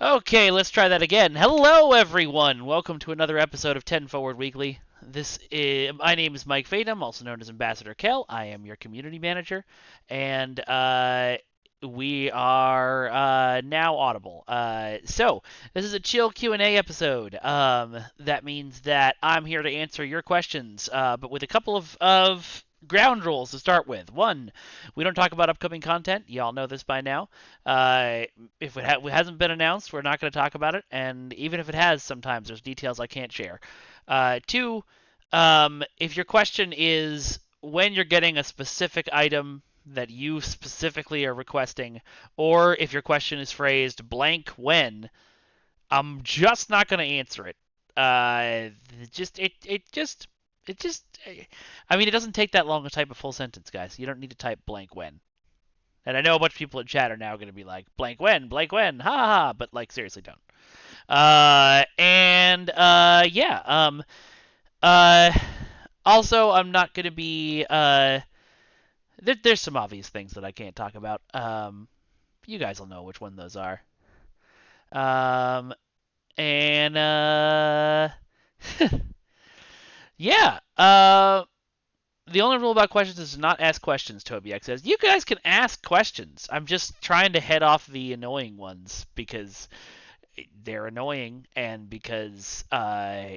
Okay, let's try that again. Hello, everyone. Welcome to another episode of 10 Forward Weekly. My name is Mike Fadum, also known as Ambassador Kael. I am your community manager, and we are now audible. So this is a chill Q&A episode. That means that I'm here to answer your questions, but with a couple of ground rules to start with. One, we don't talk about upcoming content. Y'all know this by now. Uh, if it hasn't been announced, we're not going to talk about it. And even if it has, sometimes there's details I can't share. Two, if your question is when you're getting a specific item that you specifically are requesting, or if your question is phrased blank when, I'm just not going to answer it. Uh, just it just I mean, it doesn't take that long to type a full sentence, guys. You don't need to type blank when. And I know a bunch of people in chat are now going to be like, blank when, ha ha ha, but like, seriously, don't. Yeah. Uh, Also, I'm not going to be, there's some obvious things that I can't talk about. You guys will know which one those are. Um, and, yeah. The only rule about questions is to not ask questions, TobyX says. You guys can ask questions. I'm just trying to head off the annoying ones because they're annoying and because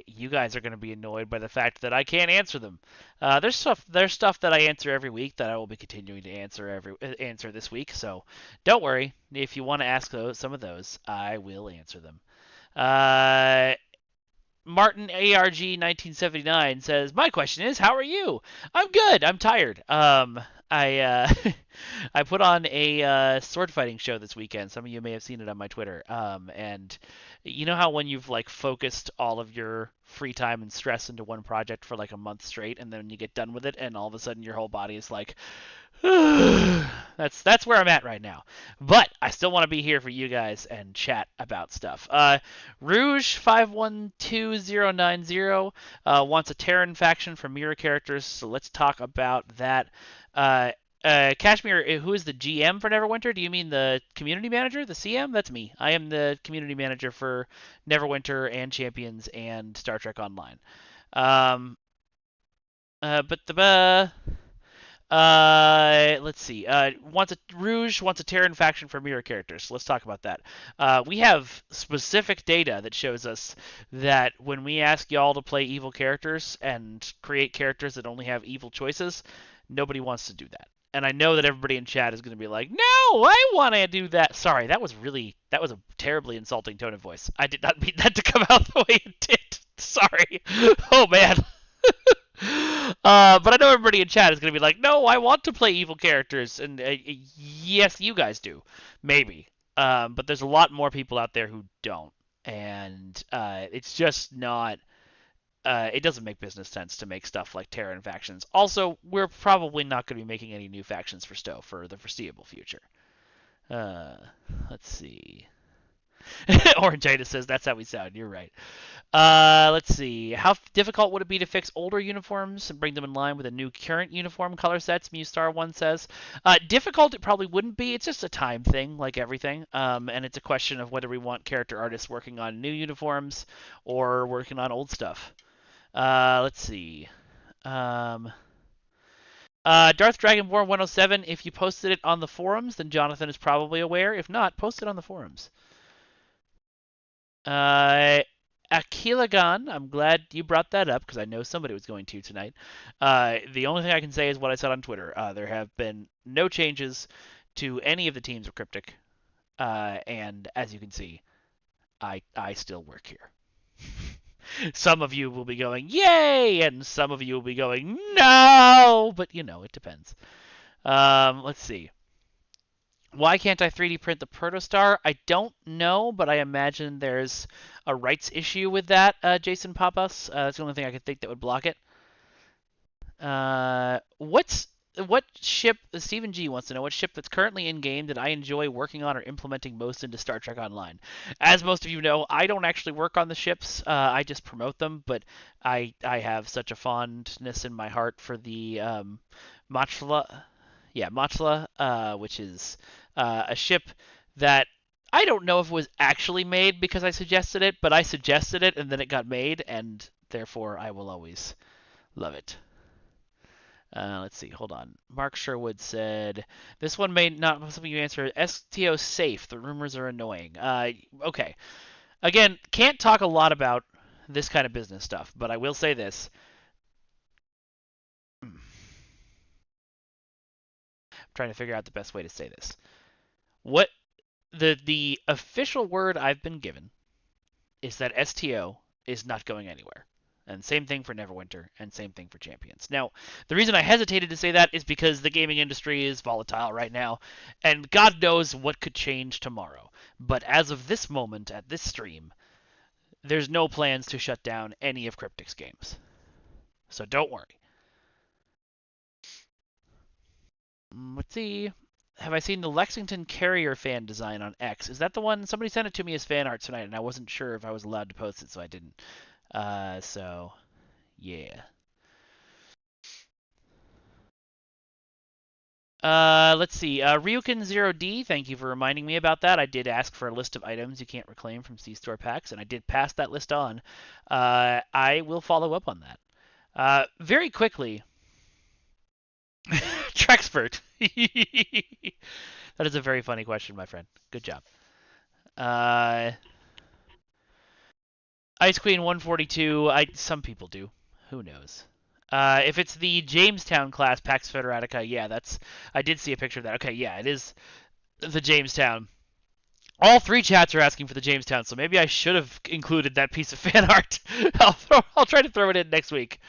you guys are going to be annoyed by the fact that I can't answer them. There's stuff that I answer every week that I will be continuing to answer this week. So don't worry. If you want to ask some of those, I will answer them. Uh, Martin ARG 1979 says, "My question is, how are you? I'm good. I'm tired. I I put on a sword fighting show this weekend. Some of you may have seen it on my Twitter. And you know how when you've like focused all of your free time and stress into one project for like a month straight, and then you get done with it, and all of a sudden your whole body is like, that's where I'm at right now. But I still want to be here for you guys and chat about stuff. Rouge 512090 wants a Terran faction for mirror characters, so let's talk about that. Uh, Kashmir, who is the GM for Neverwinter? Do you mean the community manager, the CM? That's me. I am the community manager for Neverwinter and Champions and Star Trek Online. Um, but the let's see. Rouge wants a Terran faction for mirror characters. Let's talk about that. We have specific data that shows us that when we ask y'all to play evil characters and create characters that only have evil choices, nobody wants to do that. And I know that everybody in chat is going to be like, "No, I want to do that." Sorry, that was a terribly insulting tone of voice. I did not mean that to come out the way it did. Sorry. Oh man. But I know everybody in chat is going to be like, no, I want to play evil characters. And yes, you guys do. Maybe. But there's a lot more people out there who don't. And it's just not. It doesn't make business sense to make stuff like Terran factions. Also, we're probably not going to be making any new factions for Stowe for the foreseeable future. Uh, let's see. Orangitis says that's how we sound. You're right. Let's see. How difficult would it be to fix older uniforms and bring them in line with the new current uniform color sets? Mustar1 says. Difficult it probably wouldn't be. It's just a time thing, like everything. And it's a question of whether we want character artists working on new uniforms or working on old stuff. Let's see. Um, Darth Dragonborn 107. If you posted it on the forums, then Jonathan is probably aware. If not, post it on the forums. Akilagan, I'm glad you brought that up because I know somebody was going to tonight. The only thing I can say is what I said on Twitter. There have been no changes to any of the teams of Cryptic, and as you can see, I still work here. Some of you will be going, yay, and some of you will be going, no, but you know, it depends. Let's see. Why can't I 3D print the Protostar? I don't know, but I imagine there's a rights issue with that, Jason Papas. That's the only thing I could think that would block it. What ship? Stephen G wants to know what ship that's currently in game that I enjoy working on or implementing most into Star Trek Online. As most of you know, I don't actually work on the ships. I just promote them, but I have such a fondness in my heart for the Machla, which is a ship that I don't know if it was actually made because I suggested it, but I suggested it and then it got made, and therefore I will always love it. Let's see. Hold on. Mark Sherwood said this one may not something you answer. STO safe. The rumors are annoying. Okay. Again, can't talk a lot about this kind of business stuff, but I will say this. I'm trying to figure out the best way to say this. What the official word I've been given is that STO is not going anywhere. And same thing for Neverwinter, and same thing for Champions. Now, the reason I hesitated to say that is because the gaming industry is volatile right now, and God knows what could change tomorrow. But as of this moment, at this stream, there's no plans to shut down any of Cryptic's games. So don't worry. Let's see. Have I seen the Lexington Carrier fan design on X? Is that the one? Somebody sent it to me as fan art tonight, and I wasn't sure if I was allowed to post it, so I didn't. So, yeah. Let's see. Ryukin0D, thank you for reminding me about that. I did ask for a list of items you can't reclaim from C-Store packs, and I did pass that list on. I will follow up on that. Very quickly, Trexpert. That is a very funny question, my friend. Good job. Ice Queen 142. Some people do. Who knows? If it's the Jamestown class Pax Federatica, yeah, I did see a picture of that. Okay, yeah, it is the Jamestown. All three chats are asking for the Jamestown, so maybe I should have included that piece of fan art. I'll try to throw it in next week.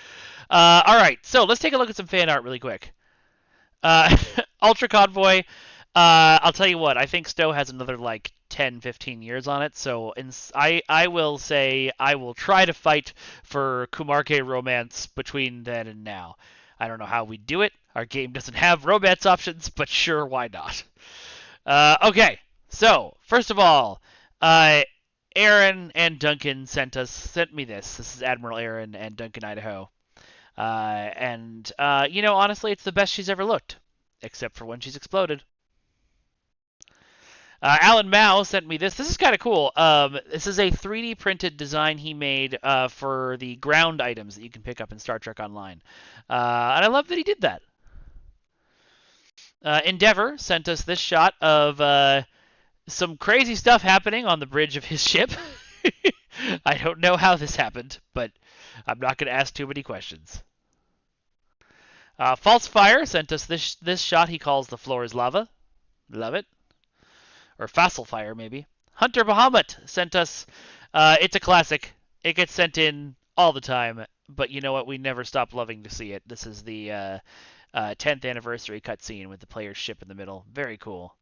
All right, so let's take a look at some fan art really quick. Ultra Convoy. I'll tell you what. I think Stowe has another like 10, 15 years on it. So I will say I will try to fight for Kumarke romance between then and now. I don't know how we do it. Our game doesn't have romance options, but sure, why not? Okay. So first of all, Aaron and Duncan sent me this. This is Admiral Aaron and Duncan Idaho. Honestly, it's the best she's ever looked, except for when she's exploded. Alan Mao sent me this. This is kind of cool. This is a 3D printed design he made for the ground items that you can pick up in Star Trek Online. And I love that he did that. Endeavor sent us this shot of some crazy stuff happening on the bridge of his ship. I don't know how this happened, but I'm not going to ask too many questions. Falsefire sent us this shot he calls the floor is lava. Love it. Or Facile Fire, maybe. Hunter Bahamut sent us, it's a classic. It gets sent in all the time, but you know what? We never stop loving to see it. This is the 10th anniversary cutscene with the player's ship in the middle. Very cool.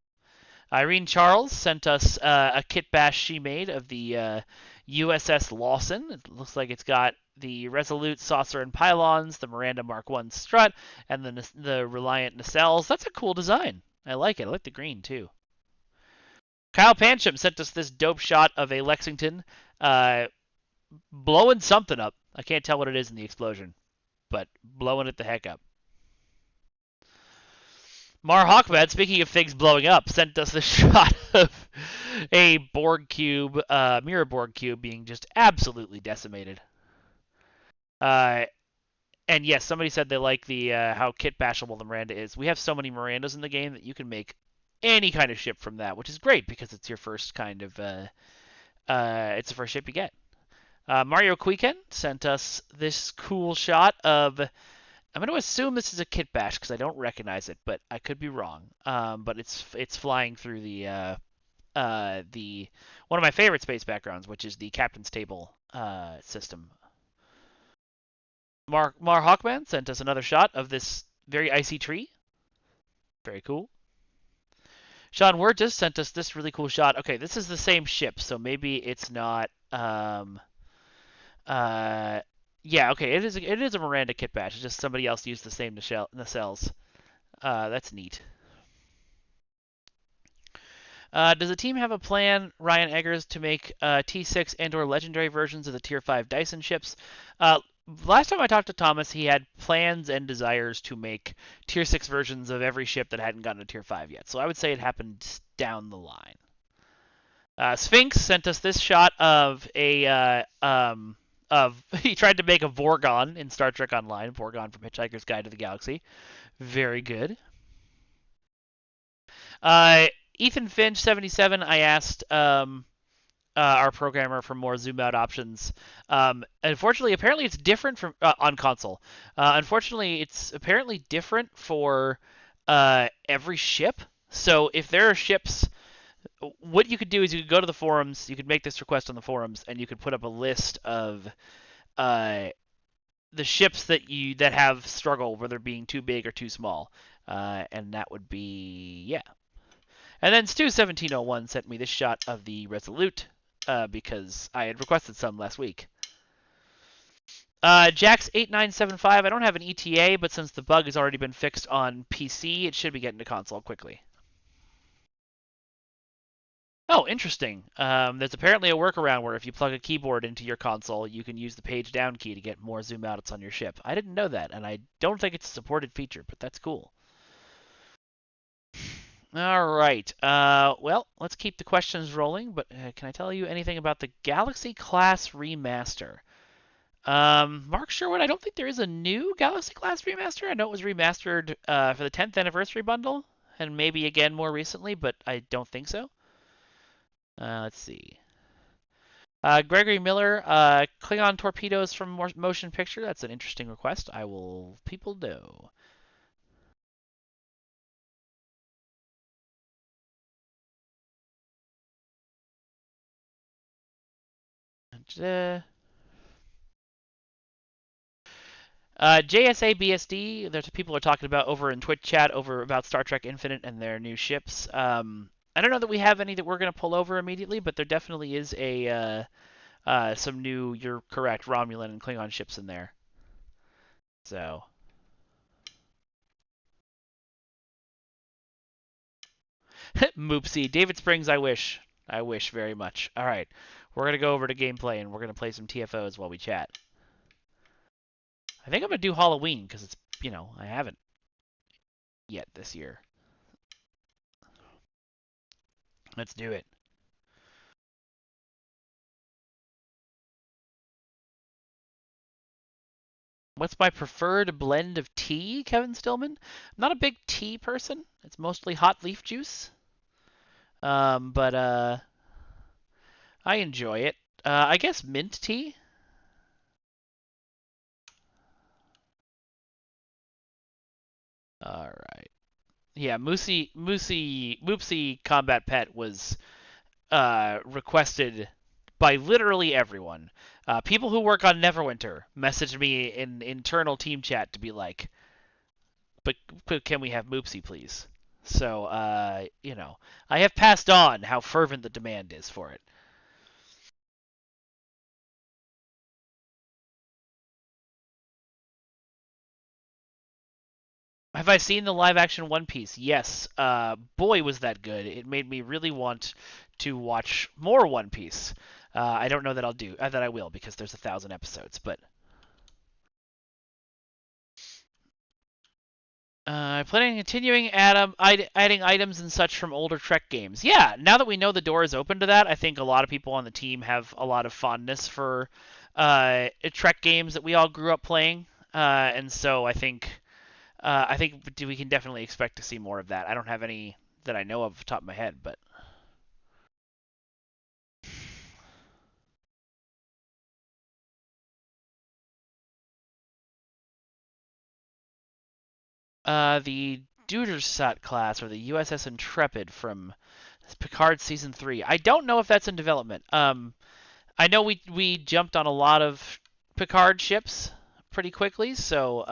Irene Charles sent us a kit bash she made of the USS Lawson. It looks like it's got the Resolute saucer and pylons, the Miranda Mark I strut, and the Reliant nacelles. That's a cool design. I like it. I like the green, too. Kyle Pancham sent us this dope shot of a Lexington blowing something up. I can't tell what it is in the explosion, but blowing it the heck up. Mar Hawkman, speaking of things blowing up, sent us this shot of a Borg cube, mirror Borg cube, being just absolutely decimated. And yes, somebody said they like the how kit bashable the Miranda is. We have so many Mirandas in the game that you can make any kind of ship from that, which is great because it's your first kind of it's the first ship you get. Mario Quiken sent us this cool shot of. I'm going to assume this is a kit bash because I don't recognize it, but I could be wrong. But it's flying through the one of my favorite space backgrounds, which is the captain's table system. Mar Hawkman sent us another shot of this very icy tree. Very cool. Sean Wertis sent us this really cool shot. Okay, this is the same ship, so maybe it's not. Yeah, okay, it is a Miranda kit bash. It's just somebody else used the same nacelles. That's neat. Does the team have a plan, Ryan Eggers, to make T6 and/or legendary versions of the Tier 5 Dyson ships? Last time I talked to Thomas, he had plans and desires to make Tier 6 versions of every ship that hadn't gotten a Tier 5 yet. So I would say it happened down the line. Sphinx sent us this shot of he tried to make a Vorgon in Star Trek Online, Vorgon from Hitchhiker's Guide to the Galaxy. Very good. Uh, Ethan Finch 77. I asked our programmer for more zoom out options. Unfortunately, apparently it's different from on console. Unfortunately, it's apparently different for every ship. So if there are ships, what you could do is you could go to the forums, you could make this request on the forums, and you could put up a list of uh, the ships that have struggle, whether being too big or too small, and that would be yeah. And then Stu1701 sent me this shot of the Resolute because I had requested some last week. Jax8975, I don't have an ETA, but since the bug has already been fixed on PC, it should be getting to console quickly. Oh, interesting. There's apparently a workaround where if you plug a keyboard into your console, you can use the page down key to get more zoom outs on your ship. I didn't know that, and I don't think it's a supported feature, but that's cool. All right. Well, let's keep the questions rolling, but can I tell you anything about the Galaxy Class Remaster? Mark Sherwood, I don't think there is a new Galaxy Class Remaster. I know it was remastered for the 10th anniversary bundle, and maybe again more recently, but I don't think so. Let's see. Gregory Miller, Klingon torpedoes from motion picture. That's an interesting request. I will people know. JSA BSD, there's people are talking about over in Twitch chat over about Star Trek Infinite and their new ships. I don't know that we have any that we're going to pull over immediately, but there definitely is some new, you're correct, Romulan and Klingon ships in there. So. Moopsie. David Springs, I wish. I wish very much. All right. We're going to go over to gameplay and we're going to play some TFOs while we chat. I think I'm going to do Halloween because it's, I haven't yet this year. Let's do it. What's my preferred blend of tea, Kevin Stillman? I'm not a big tea person. It's mostly hot leaf juice. But I enjoy it. I guess mint tea. All right. Yeah, Moopsie Combat Pet was requested by literally everyone. People who work on Neverwinter messaged me in internal team chat to be like, but can we have Moopsie, please? So, I have passed on how fervent the demand is for it. Have I seen the live action One Piece? Yes. Boy, was that good. It made me really want to watch more One Piece. I don't know that I'll do that. I will because there's 1,000 episodes, but planning on continuing adding items and such from older Trek games. Yeah, now that we know the door is open to that, I think a lot of people on the team have a lot of fondness for Trek games that we all grew up playing, and so I think we can definitely expect to see more of that. I don't have any that I know of off the top of my head, but the Dudersat class or the USS Intrepid from Picard season 3. I don't know if that's in development. I know we jumped on a lot of Picard ships pretty quickly, so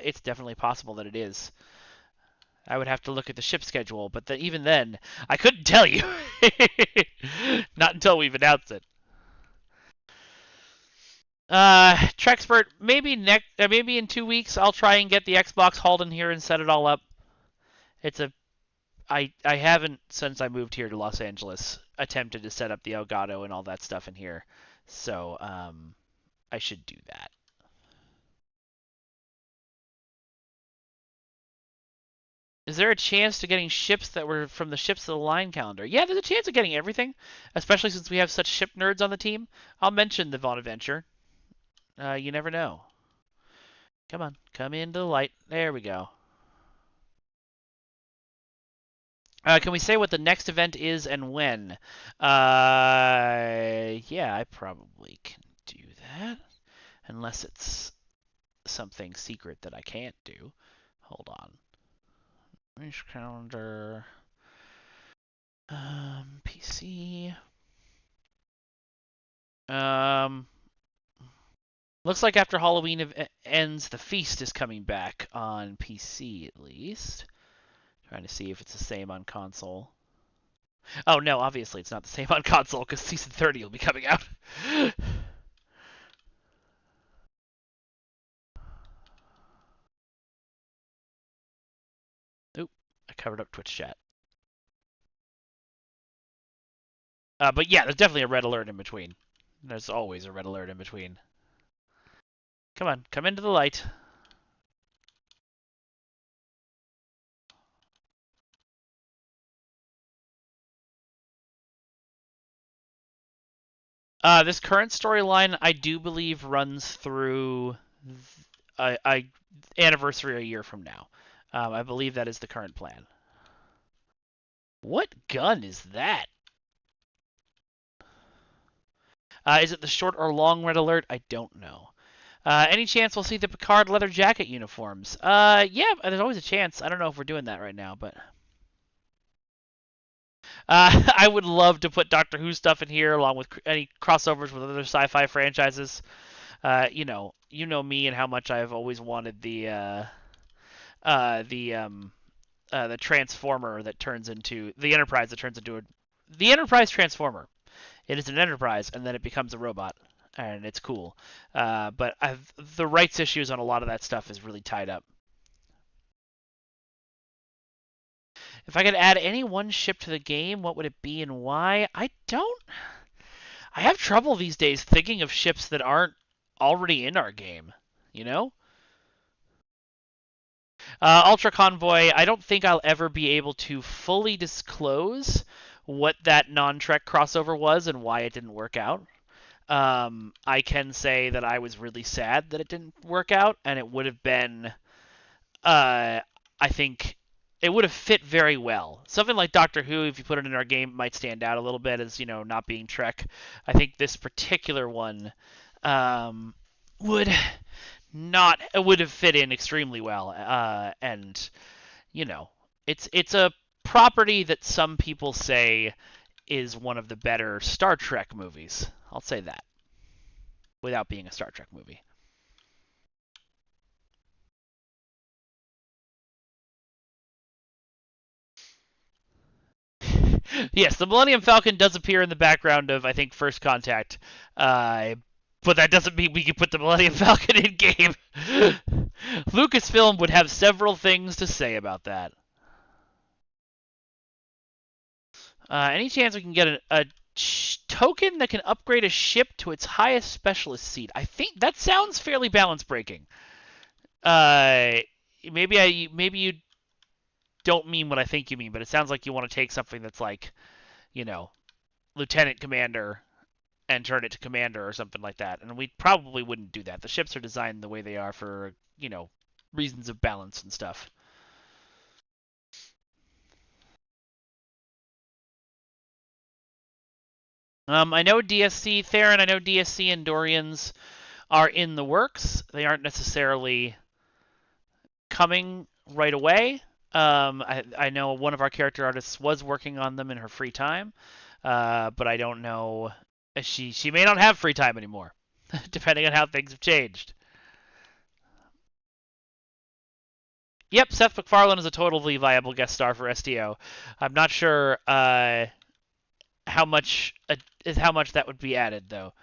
it's definitely possible that it is. I would have to look at the ship schedule, but even then, I couldn't tell you. Not until we've announced it. Trexpert, maybe in 2 weeks I'll try and get the Xbox hauled in here and set it all up. I haven't since I moved here to Los Angeles attempted to set up the Elgato and all that stuff in here, so I should do that. Is there a chance to getting ships that were from the ships of the line calendar? Yeah, there's a chance of getting everything, especially since we have such ship nerds on the team. I'll mention the Vaughn Adventure. You never know. Come on, come into the light. There we go. Can we say what the next event is and when? Yeah, I probably can do that. Unless it's something secret that I can't do. Hold on. Race calendar. PC. Um, Looks like after Halloween ends, the feast is coming back on PC at least. Trying to see if it's the same on console. Oh no, obviously it's not the same on console because season 30 will be coming out. Oop, I covered up Twitch chat. But yeah, there's definitely a red alert in between. There's always a red alert in between. Come on, come into the light. This current storyline, I do believe, runs through a anniversary a year from now. I believe that is the current plan. What gun is that? Is it the short or long red alert? I don't know. Any chance we'll see the Picard leather jacket uniforms? Yeah, there's always a chance. I don't know if we're doing that right now, but I would love to put Doctor Who stuff in here along with any crossovers with other sci-fi franchises. You know me and how much I've always wanted the transformer that turns into the Enterprise that turns into the Enterprise transformer. It is an Enterprise and then it becomes a robot, and it's cool. But the rights issues on a lot of that stuff is really tied up. If I could add any one ship to the game, what would it be and why? I don't. I have trouble these days thinking of ships that aren't already in our game. You know? Ultra Convoy, I don't think I'll ever be able to fully disclose what that non-Trek crossover was and why it didn't work out. I can say that I was really sad that it didn't work out, and it would have been, I think, it would have fit very well. Something like Doctor Who, if you put it in our game, might stand out a little bit as, not being Trek. I think this particular one would not it would have fit in extremely well, and it's a property that some people say is one of the better Star Trek movies. I'll say that without being a Star Trek movie. Yes, the Millennium Falcon does appear in the background of, I think, First Contact, but that doesn't mean we can put the Millennium Falcon in game. Lucasfilm would have several things to say about that. Any chance we can get a token that can upgrade a ship to its highest specialist seat? I think that sounds fairly balance breaking. Uh, maybe you don't mean what I think you mean, but it sounds like you want to take something that's like, you know, lieutenant commander and turn it to commander or something like that. And we probably wouldn't do that. The ships are designed the way they are for, reasons of balance and stuff. I know DSC Theron, I know DSC and Dorians are in the works. They aren't necessarily coming right away. I know one of our character artists was working on them in her free time, but I don't know. She may not have free time anymore, depending on how things have changed. Yep, Seth MacFarlane is a totally viable guest star for STO. I'm not sure how much that would be added though.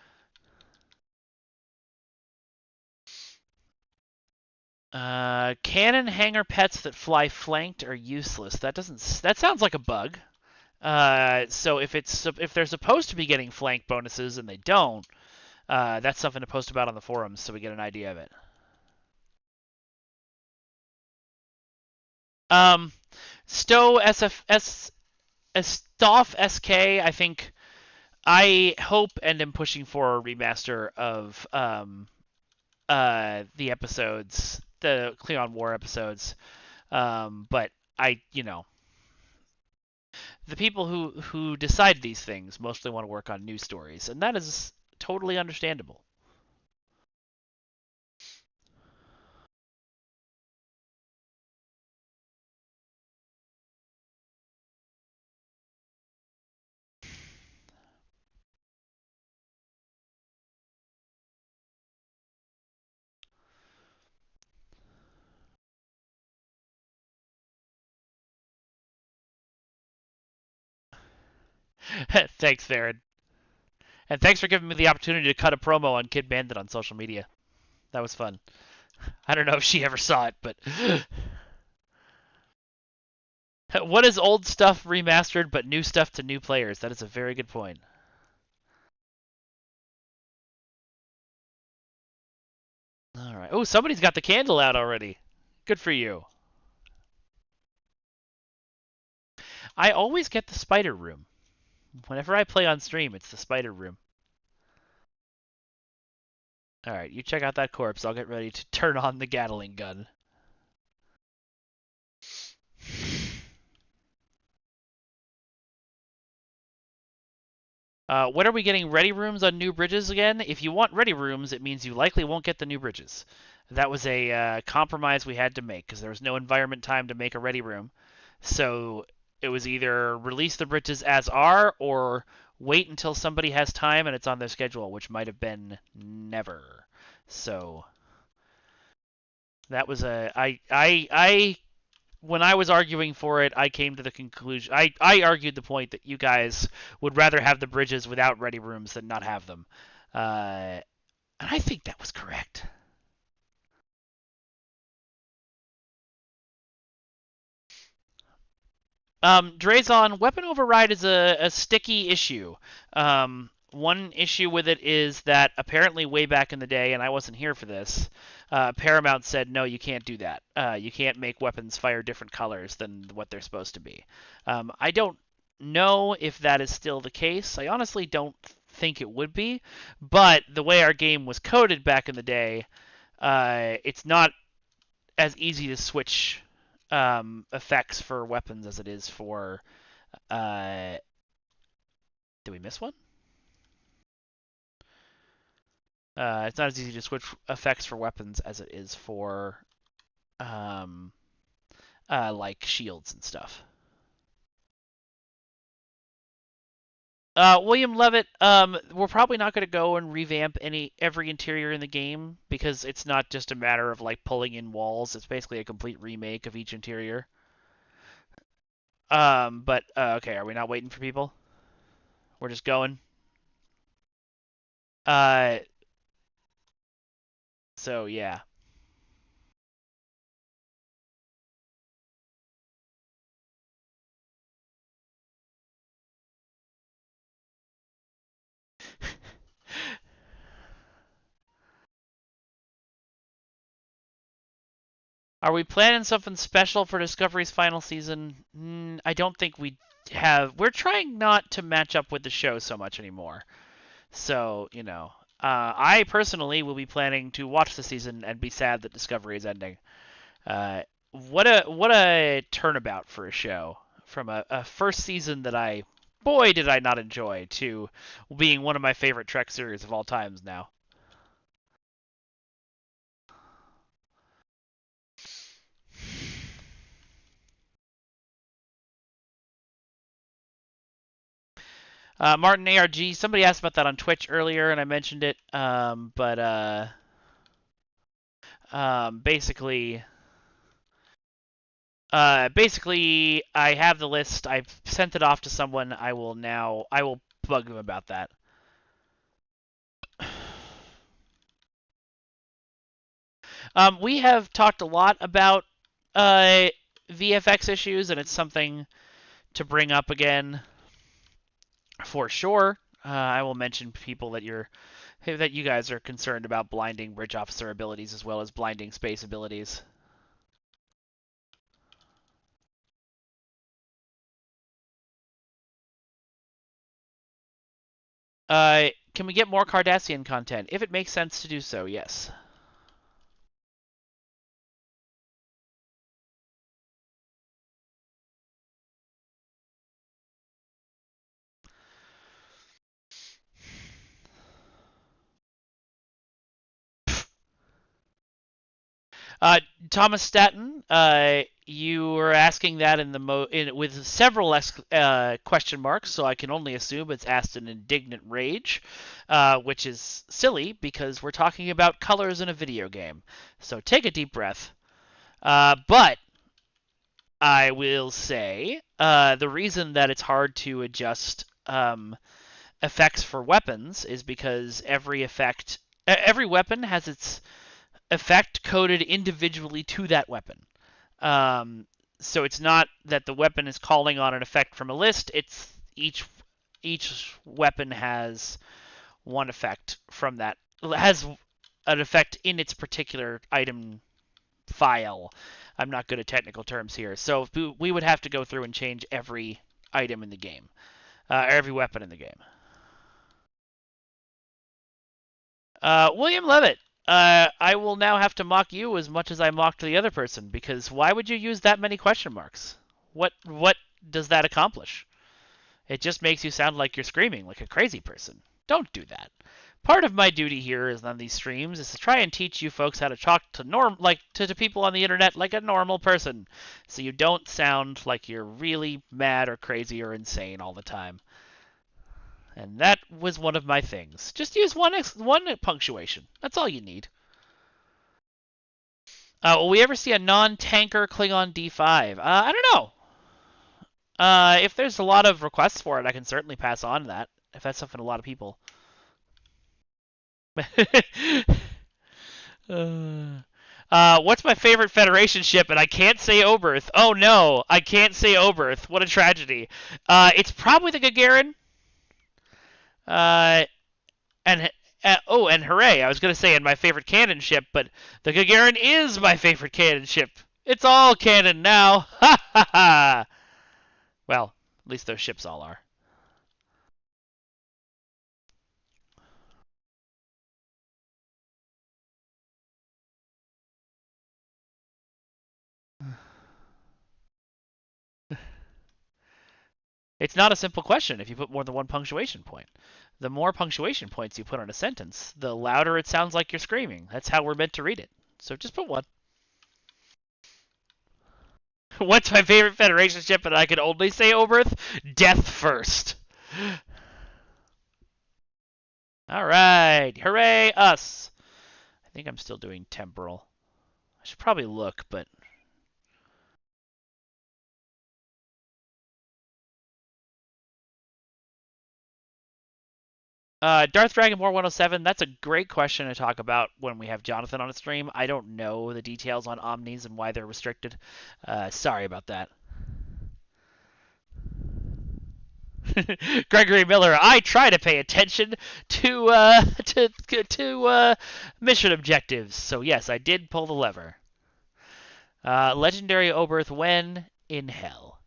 Cannon hangar pets that fly flanked are useless. That sounds like a bug. So if they're supposed to be getting flank bonuses and they don't, that's something to post about on the forums so we get an idea of it. Um, Stowe SFS Stoff SK. I think I hope and am pushing for a remaster of the episodes, the Cleon War episodes. But the people who decide these things mostly want to work on new stories, and that is totally understandable. Thanks, Farron. And thanks for giving me the opportunity to cut a promo on Kid Bandit on social media. That was fun. I don't know if she ever saw it, but what is old stuff remastered but new stuff to new players? That is a very good point. All right. Oh, somebody's got the candle out already. Good for you. I always get the spider room. Whenever I play on stream, it's the spider room. All right, you check out that corpse. I'll get ready to turn on the Gatling gun. When are we getting ready rooms on new bridges again? If you want ready rooms, it means you likely won't get the new bridges. That was a compromise we had to make because there was no environment time to make a ready room. So it was either release the bridges as are or wait until somebody has time and it's on their schedule, which might have been never. So that was I when I was arguing for it, I came to the conclusion. I argued the point that you guys would rather have the bridges without ready rooms than not have them, and I think that was correct. Drazon, weapon override is a sticky issue. One issue with it is that apparently way back in the day, and I wasn't here for this, Paramount said, no, you can't do that. You can't make weapons fire different colors than what they're supposed to be. I don't know if that is still the case. I honestly don't think it would be, but the way our game was coded back in the day, it's not as easy to switch effects for weapons as it is for. Uh, did we miss one? It's not as easy to switch effects for weapons as it is for um, like shields and stuff. William Levitt, we're probably not going to go and revamp every interior in the game because it's not just a matter of like pulling in walls. It's basically a complete remake of each interior. But okay, are we not waiting for people? We're just going. Uh, so yeah. Are we planning something special for Discovery's final season? I don't think we have. We're trying not to match up with the show so much anymore. So, I personally will be planning to watch the season and be sad that Discovery is ending. What a turnabout for a show from a first season that boy did I not enjoy to being one of my favorite Trek series of all times now. Martin ARG, somebody asked about that on Twitch earlier, and I mentioned it. But basically, I have the list. I've sent it off to someone. I will bug them about that. We have talked a lot about VFX issues, and it's something to bring up again for sure. I will mention people that you guys are concerned about blinding bridge officer abilities as well as blinding space abilities. Can we get more Cardassian content? If it makes sense to do so, yes. Uh, Thomas Staten, you were asking that with several question marks, so I can only assume it's asked in indignant rage, which is silly because we're talking about colors in a video game. So take a deep breath. But I will say the reason that it's hard to adjust effects for weapons is because every weapon has its effect coded individually to that weapon. Um, so it's not that the weapon is calling on an effect from a list. It's each weapon has one effect from that has an effect in its particular item file. I'm not good at technical terms here, so we would have to go through and change every item in the game, or every weapon in the game. William Levitt, I will now have to mock you as much as I mocked the other person, because why would you use that many question marks? What does that accomplish? It just makes you sound like you're screaming like a crazy person. Don't do that. Part of my duty here is on these streams is to try and teach you folks how to talk to to people on the internet like a normal person, so you don't sound like you're really mad or crazy or insane all the time. And that was one of my things. Just use one punctuation. That's all you need. Will we ever see a non-tanker Klingon D5? I don't know. If there's a lot of requests for it, I can certainly pass on that. If that's something a lot of people. What's my favorite Federation ship? And I can't say Oberth. Oh no, I can't say Oberth. What a tragedy. It's probably the Gagarin. Uh, and and hooray! I was gonna say, and my favorite cannon ship, but the Gagarin is my favorite cannon ship. It's all canon now. Ha ha ha. Well, at least those ships all are. It's not a simple question if you put more than one punctuation point. The more punctuation points you put on a sentence, the louder it sounds like you're screaming. That's how we're meant to read it. So just put one. What's my favorite Federation ship? And I can only say Oberth? Death first. All right. Hooray, us. I think I'm still doing temporal. I should probably look, but Darth Dragonmore 107, that's a great question to talk about when we have Jonathan on a stream. I don't know the details on Omnis and why they're restricted. Sorry about that. Gregory Miller, I try to pay attention to mission objectives. So yes, I did pull the lever. Legendary Oberth when in hell.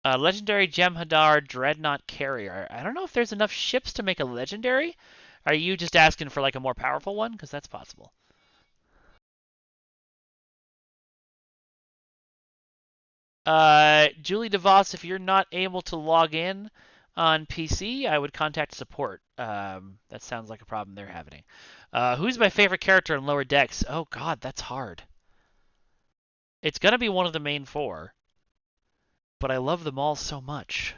Legendary Jem'Hadar Dreadnought Carrier. I don't know if there's enough ships to make a legendary. Are you just asking for like a more powerful one? Because that's possible. Julie DeVos, if you're not able to log in on PC, I would contact support. That sounds like a problem they're having. Who's my favorite character in Lower Decks? Oh God, that's hard. It's gonna be one of the main four, but I love them all so much.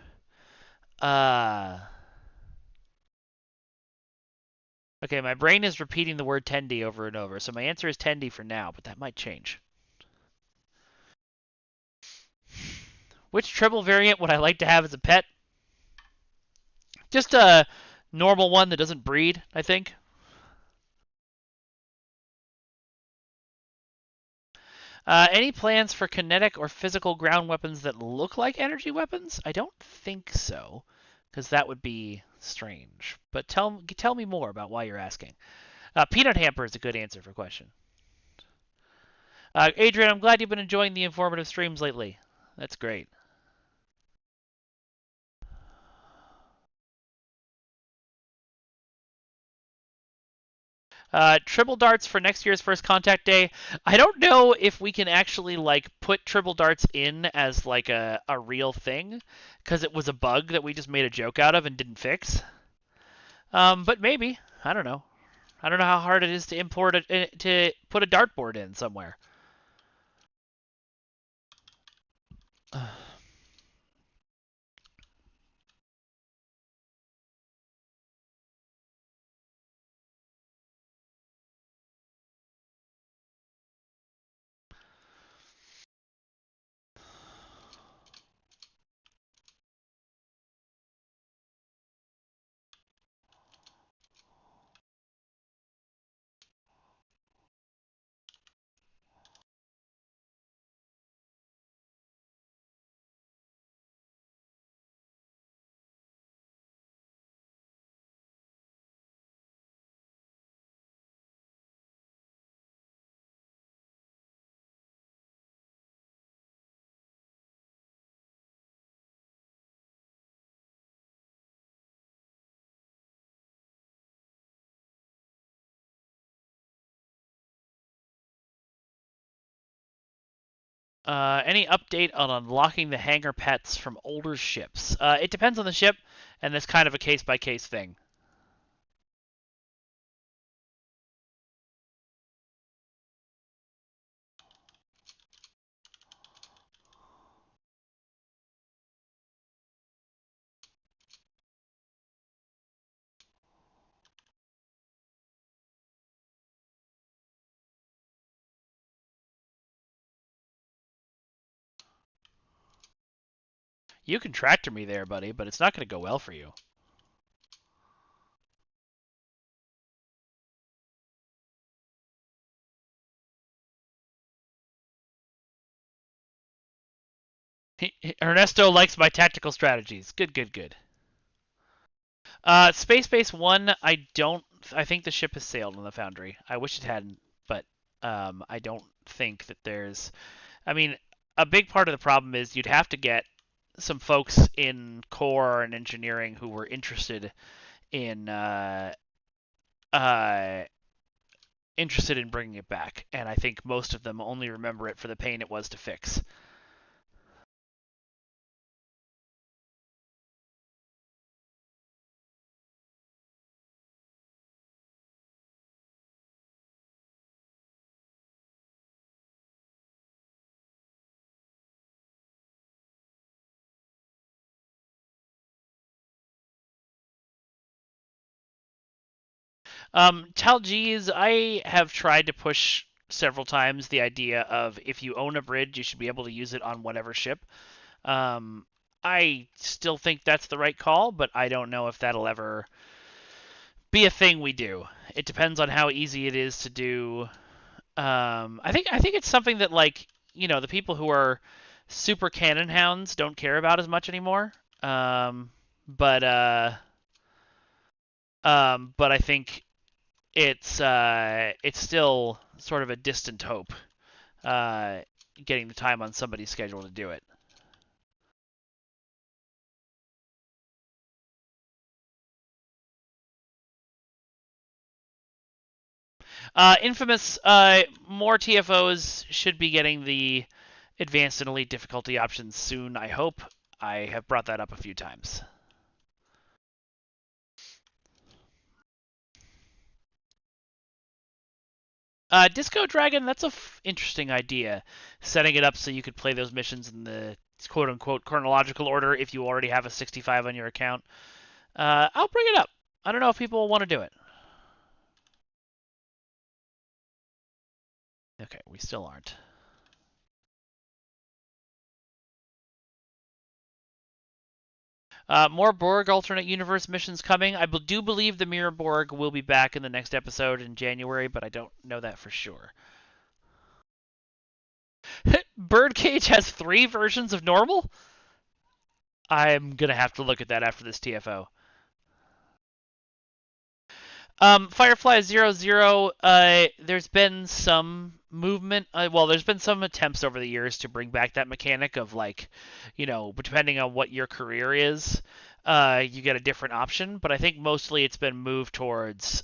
Okay, my brain is repeating the word Tendi over and over, so my answer is Tendi for now, but that might change. Which Tribble variant would I like to have as a pet? Just a normal one that doesn't breed, I think. Any plans for kinetic or physical ground weapons that look like energy weapons? I don't think so, because that would be strange. But tell me more about why you're asking. Peanut hamper is a good answer for question. Adrian, I'm glad you've been enjoying the informative streams lately. That's great. Triple darts for next year's first contact day. I don't know if we can actually like put triple darts in as like a real thing, because it was a bug that we just made a joke out of and didn't fix. But maybe. I don't know. I don't know how hard it is to import it to put a dartboard in somewhere. Any update on unlocking the hangar pets from older ships? It depends on the ship, and that's kind of a case by case thing. You can tractor me there, buddy, but it's not going to go well for you. Ernesto likes my tactical strategies. Good, good, good. Space Base 1, I don't. I think the ship has sailed on the Foundry. I wish it hadn't, but I don't think that there's. I mean, a big part of the problem is you'd have to get some folks in core and engineering who were interested in uh, interested in bringing it back, and I think most of them only remember it for the pain it was to fix. Talgees, I have tried to push several times the idea of if you own a bridge, you should be able to use it on whatever ship. Um, I still think that's the right call, but I don't know if that'll ever be a thing we do. It depends on how easy it is to do. I think it's something that like the people who are super cannon hounds don't care about as much anymore. But I think it's still sort of a distant hope. Uh, Getting the time on somebody's schedule to do it. Infamous, more TFOs should be getting the advanced and elite difficulty options soon, I hope. I have brought that up a few times. Disco Dragon, that's a interesting idea. Setting it up so you could play those missions in the quote unquote chronological order if you already have a 65 on your account. I'll bring it up. I don't know if people will want to do it. Okay, we still aren't. More Borg alternate universe missions coming. I do believe the Mirror Borg will be back in the next episode in January, but I don't know that for sure. Birdcage has 3 versions of normal? I'm going to have to look at that after this TFO. Firefly 00, there's been some movement. Well, there's been some attempts over the years to bring back that mechanic of like, depending on what your career is, you get a different option. But I think mostly it's been moved towards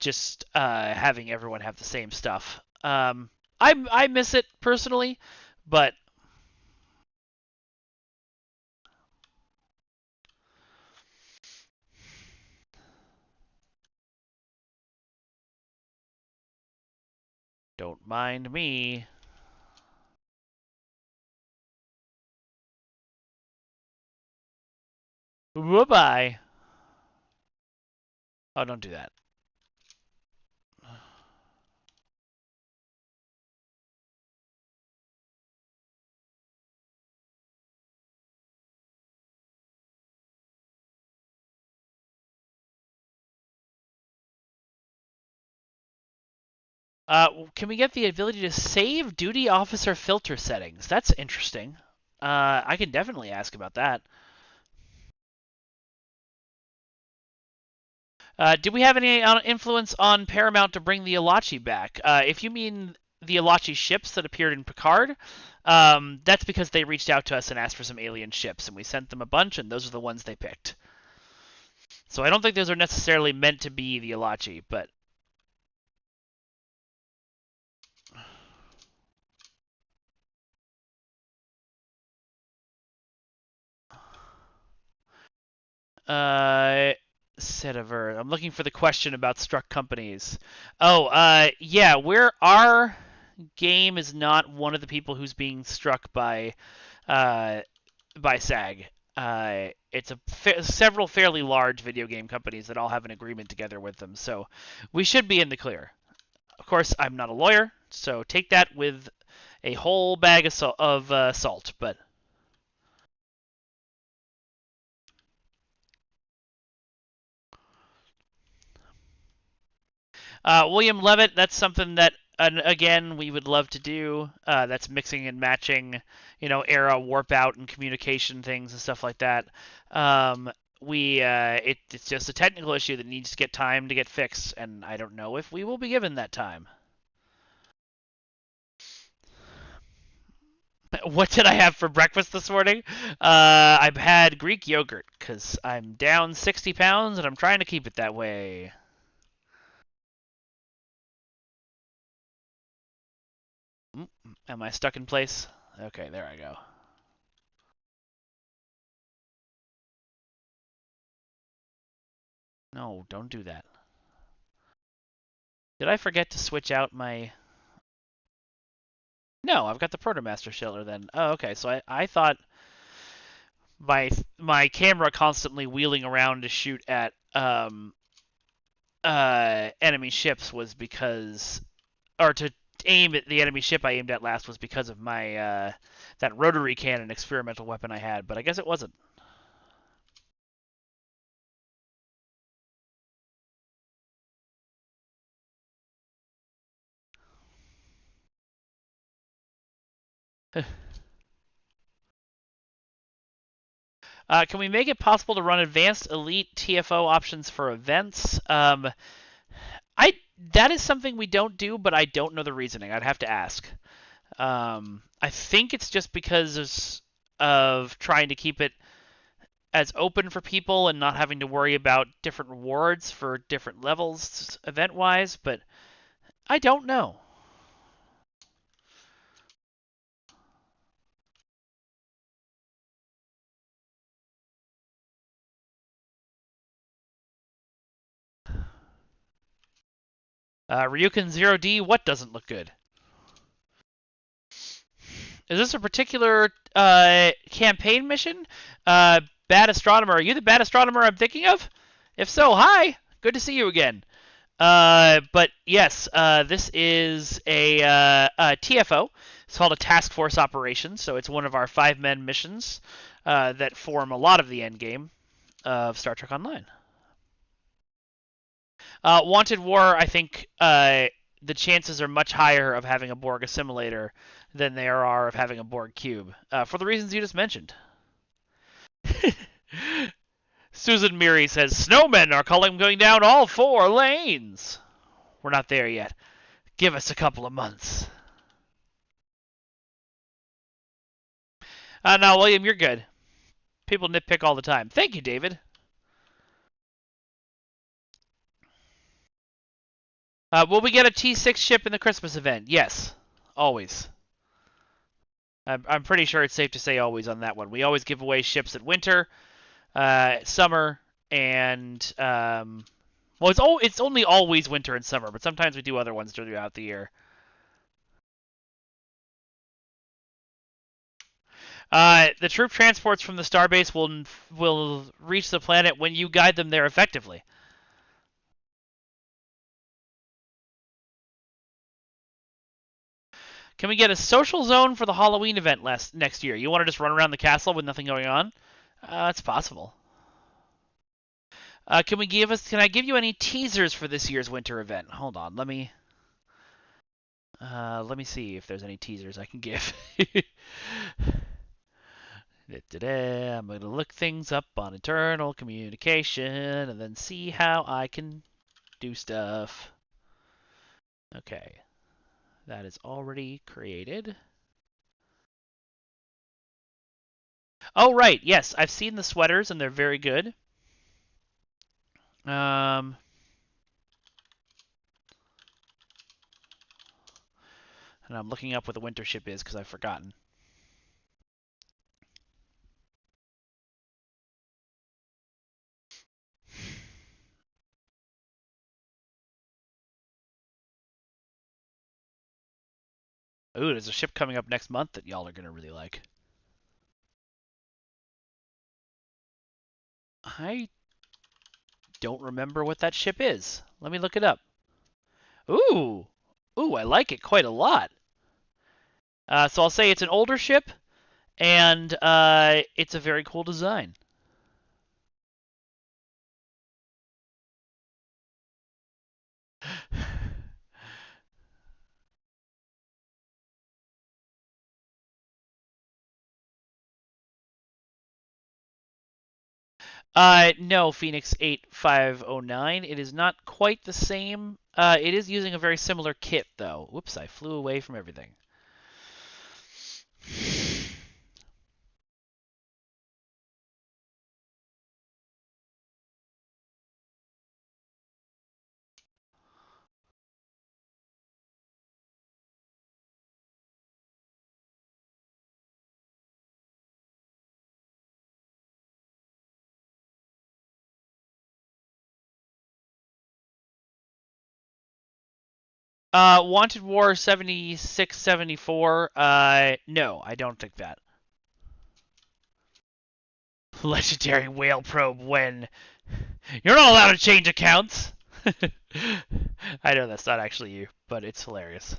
just having everyone have the same stuff. I miss it personally, but don't mind me. Bye bye. Oh, don't do that. Can we get the ability to save duty officer filter settings? That's interesting. I can definitely ask about that. Did we have any influence on Paramount to bring the Elachi back? If you mean the Elachi ships that appeared in Picard, that's because they reached out to us and asked for some alien ships, and we sent them a bunch, and those are the ones they picked. So I don't think those are necessarily meant to be the Elachi, but Sediver. I'm looking for the question about struck companies. Oh, yeah, our game is not one of the people who's being struck uh, by SAG. It's several fairly large video game companies that all have an agreement together with them, so we should be in the clear. Of course, I'm not a lawyer, so take that with a whole bag of salt. But William Levitt, that's something that again we would love to do. That's mixing and matching, era warp out and communication things and stuff like that. It's just a technical issue that needs to get time to get fixed, and I don't know if we will be given that time. What did I have for breakfast this morning? I've had Greek yogurt because I'm down 60 pounds and I'm trying to keep it that way. Am I stuck in place? Okay, there I go. No, don't do that. Did I forget to switch out my... No, I've got the Protomaster shelter then. Oh, okay, so I thought my camera constantly wheeling around to shoot at enemy ships was because... Or to aim at the enemy ship I aimed at last was because of my that rotary cannon experimental weapon I had, but I guess it wasn't. Can we make it possible to run advanced elite TFO options for events? I that is something we don't do, but I don't know the reasoning. I'd have to ask. I think it's just because of trying to keep it as open for people and not having to worry about different rewards for different levels event-wise, but I don't know. Ryukin 0D, what doesn't look good? Is this a particular campaign mission? Bad Astronomer, are you the Bad Astronomer I'm thinking of? If so, hi! Good to see you again. But yes, this is a TFO. It's called a Task Force Operation, so it's one of our 5-men missions that form a lot of the end game of Star Trek Online. Wanted War, I think the chances are much higher of having a Borg assimilator than there are of having a Borg cube, for the reasons you just mentioned. Susan Meary says, snowmen are calling going down all 4 lanes. We're not there yet. Give us a couple of months. No, William, you're good. People nitpick all the time. Thank you, David. Will we get a T6 ship in the Christmas event? Yes, always. I'm pretty sure it's safe to say always on that one. We always give away ships at winter, summer, and well, it's only always winter and summer, but sometimes we do other ones throughout the year. The troop transports from the starbase will reach the planet when you guide them there effectively. Can we get a social zone for the Halloween event next year? You want to just run around the castle with nothing going on? It's possible. Can I give you any teasers for this year's winter event? Hold on, let me see if there's any teasers I can give. I'm going to look things up on internal communication and then see how I can do stuff. Okay, that is already created. Oh, right, yes, I've seen the sweaters and they're very good. And I'm looking up what the winter ship is because I've forgotten. Ooh, there's a ship coming up next month that y'all are going to really like. I don't remember what that ship is. Let me look it up. Ooh, I like it quite a lot. So I'll say it's an older ship, and it's a very cool design. No, Phoenix 8509. It is not quite the same. It is using a very similar kit, though. Whoops, I flew away from everything. Wanted War 7674. No, I don't think that. Legendary whale probe when you're not allowed to change accounts. I know that's not actually you, but it's hilarious.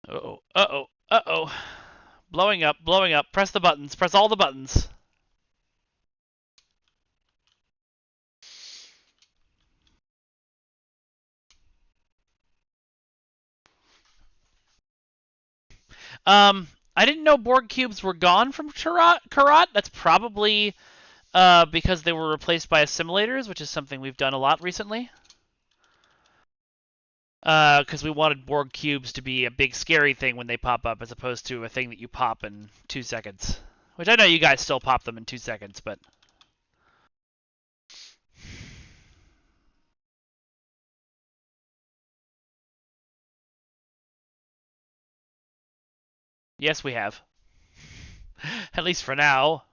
Uh-oh, uh-oh, uh-oh. Blowing up, blowing up. Press the buttons. Press all the buttons. I didn't know Borg cubes were gone from Karat. That's probably because they were replaced by assimilators, which is something we've done a lot recently. Because we wanted Borg cubes to be a big scary thing when they pop up, as opposed to a thing that you pop in 2 seconds. Which I know you guys still pop them in 2 seconds, but... Yes, we have. At least for now.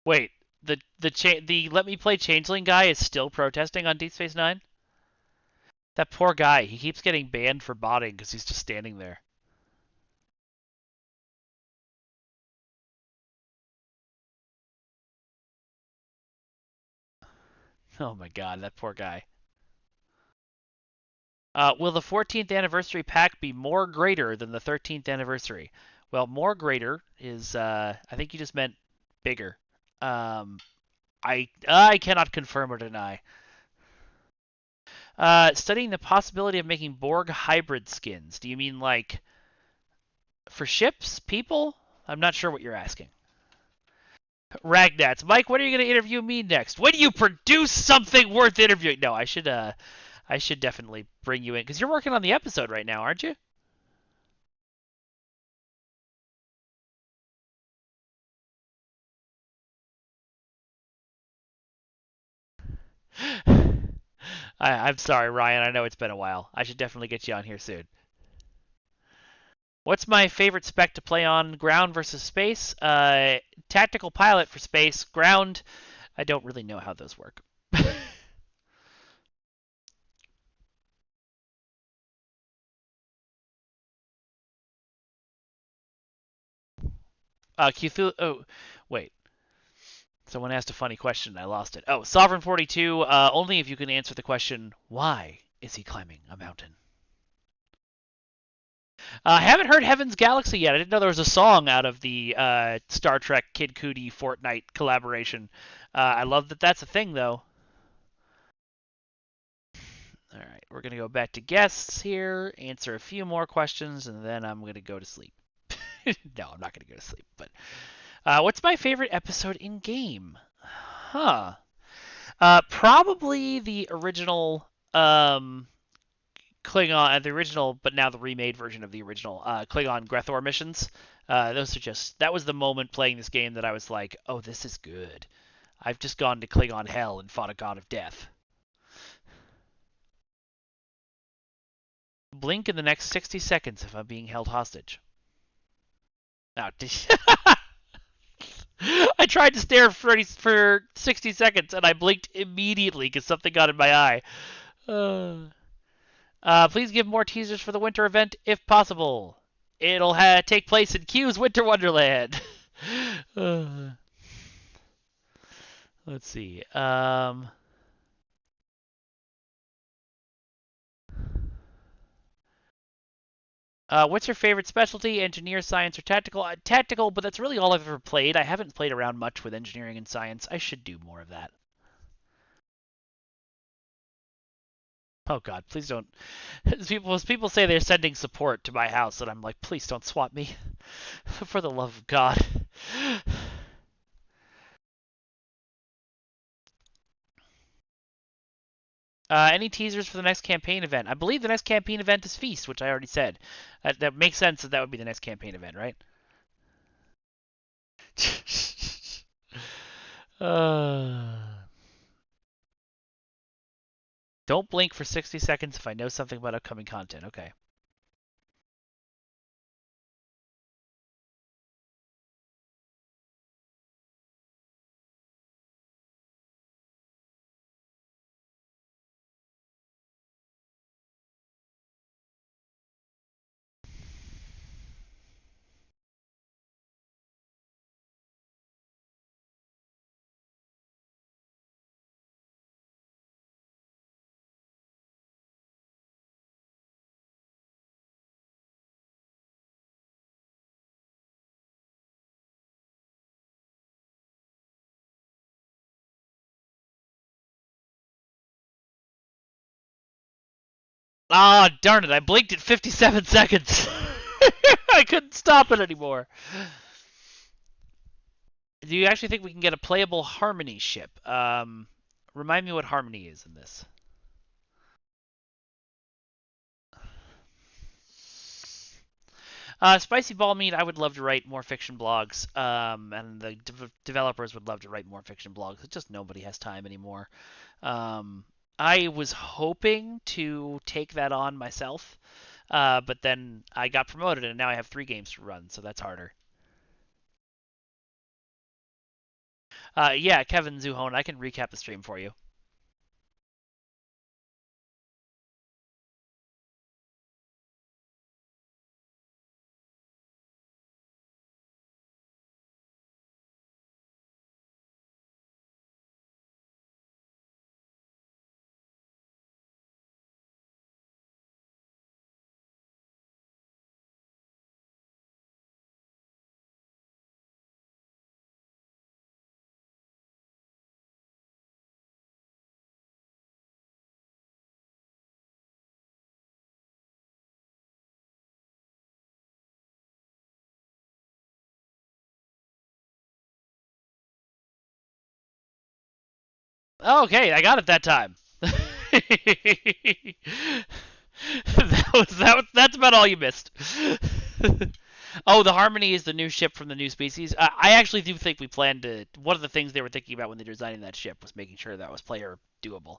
Wait, the Let Me Play Changeling guy is still protesting on Deep Space Nine? That poor guy, he keeps getting banned for botting because he's just standing there. Oh my god, that poor guy. Will the 14th anniversary pack be more greater than the 13th anniversary? Well, more greater is, I think you just meant bigger. I cannot confirm or deny. Studying the possibility of making Borg hybrid skins. Do you mean like for ships, people? I'm not sure what you're asking. Ragnats. Mike, when are you going to interview me next? When you produce something worth interviewing? No, I should definitely bring you in because you're working on the episode right now, aren't you? I'm sorry, Ryan. I know it's been a while. I should definitely get you on here soon. What's my favorite spec to play on? Ground versus space? Tactical pilot for space. Ground, I don't really know how those work. Cthulhu. Oh, wait. Someone asked a funny question. I lost it. Oh, Sovereign 42. Only if you can answer the question, why is he climbing a mountain? I haven't heard Heaven's Galaxy yet. I didn't know there was a song out of the Star Trek Kid Cudi Fortnite collaboration. I love that that's a thing, though. All right, we're going to go back to guests here, answer a few more questions, and then I'm going to go to sleep. No, I'm not going to go to sleep. But what's my favorite episode in game? Huh. Probably the original Klingon, the original, but now the remade version of the original Klingon Grethor missions. Those are just that was the moment playing this game that I was like, oh, this is good. I've just gone to Klingon hell and fought a god of death. Blink in the next 60 seconds if I'm being held hostage. Now, I tried to stare for 60 seconds and I blinked immediately because something got in my eye. Please give more teasers for the winter event if possible. It'll take place in Q's Winter Wonderland. uh, let's see. What's your favorite specialty? Engineer, science, or tactical? Tactical, but that's really all I've ever played. I haven't played around much with engineering and science. I should do more of that. Oh God, please don't. People say they're sending support to my house, and I'm like, please don't swap me, for the love of God. Any teasers for the next campaign event? I believe the next campaign event is Feast, which I already said. That makes sense that would be the next campaign event, right? uh, don't blink for 60 seconds if I know something about upcoming content. Okay. Ah, darn it! I blinked at 57 seconds. I couldn't stop it anymore. Do you actually think we can get a playable Harmony ship? Remind me what Harmony is in this. Spicy Ball Meat, I would love to write more fiction blogs, and the developers would love to write more fiction blogs. It's just nobody has time anymore. I was hoping to take that on myself, but then I got promoted, and now I have 3 games to run, so that's harder. Yeah, Kevin Zuhone, I can recap the stream for you. Okay, I got it that time. That's about all you missed. Oh, the Harmony is the new ship from the new species. I actually do think we planned to. One of the things they were thinking about when they were designing that ship was making sure that was player doable.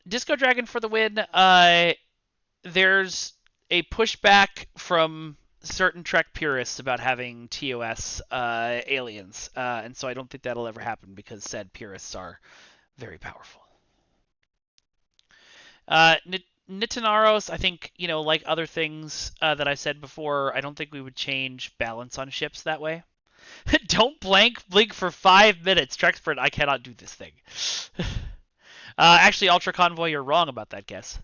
Disco Dragon for the win. There's a pushback from certain Trek purists about having TOS aliens, and so I don't think that'll ever happen because said purists are very powerful. Uh, Nitanaros, I think, like other things that I said before, I don't think we would change balance on ships that way. Don't blink for 5 minutes. Trexpert, I cannot do this thing. Actually, Ultra Convoy, you're wrong about that guess.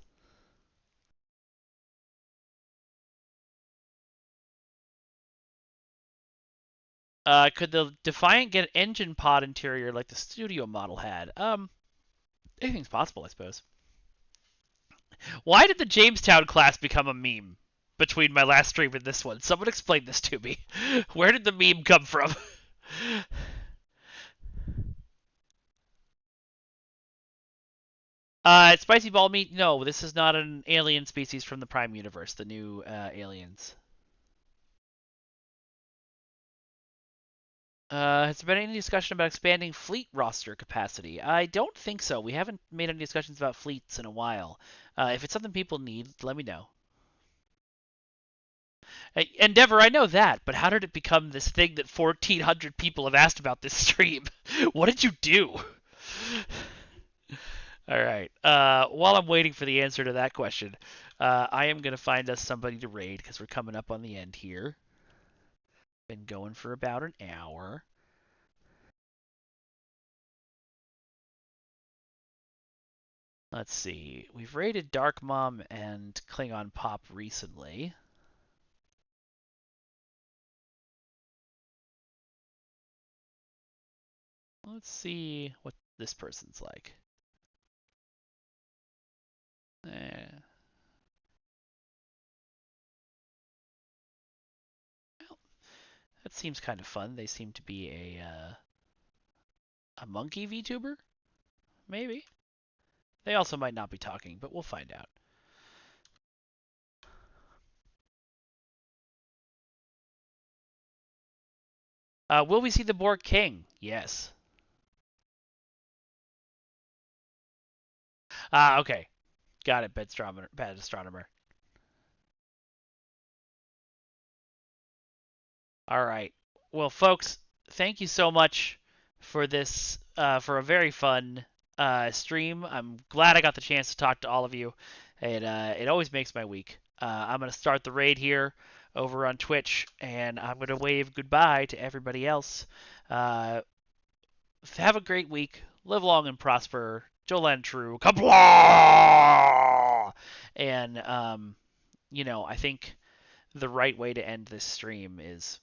Could the Defiant get an engine pod interior like the studio model had? Anything's possible, I suppose. Why did the Jamestown class become a meme between my last stream and this one? Someone explain this to me. Where did the meme come from? Spicy ball meat? No, this is not an alien species from the Prime universe, the new aliens. Has there been any discussion about expanding fleet roster capacity? I don't think so. We haven't made any discussions about fleets in a while. If it's something people need, let me know. Endeavor, I know that, but how did it become this thing that 1,400 people have asked about this stream? What did you do? All right. While I'm waiting for the answer to that question, I am going to find us somebody to raid because we're coming up on the end here. Been going for about an hour. Let's see. We've raided Dark Mom and Klingon Pop recently. Let's see what this person's like. Eh. Well, that seems kind of fun. They seem to be a monkey VTuber, maybe. They also might not be talking, but we'll find out. Will we see the Borg King? Yes. Okay. Got it, bad astronomer. All right. Well, folks, thank you so much for this, for a very fun stream. I'm glad I got the chance to talk to all of you. It always makes my week. I'm going to start the raid here over on Twitch, and I'm going to wave goodbye to everybody else. Have a great week. Live long and prosper. Jolan True. Kablah! And, I think the right way to end this stream is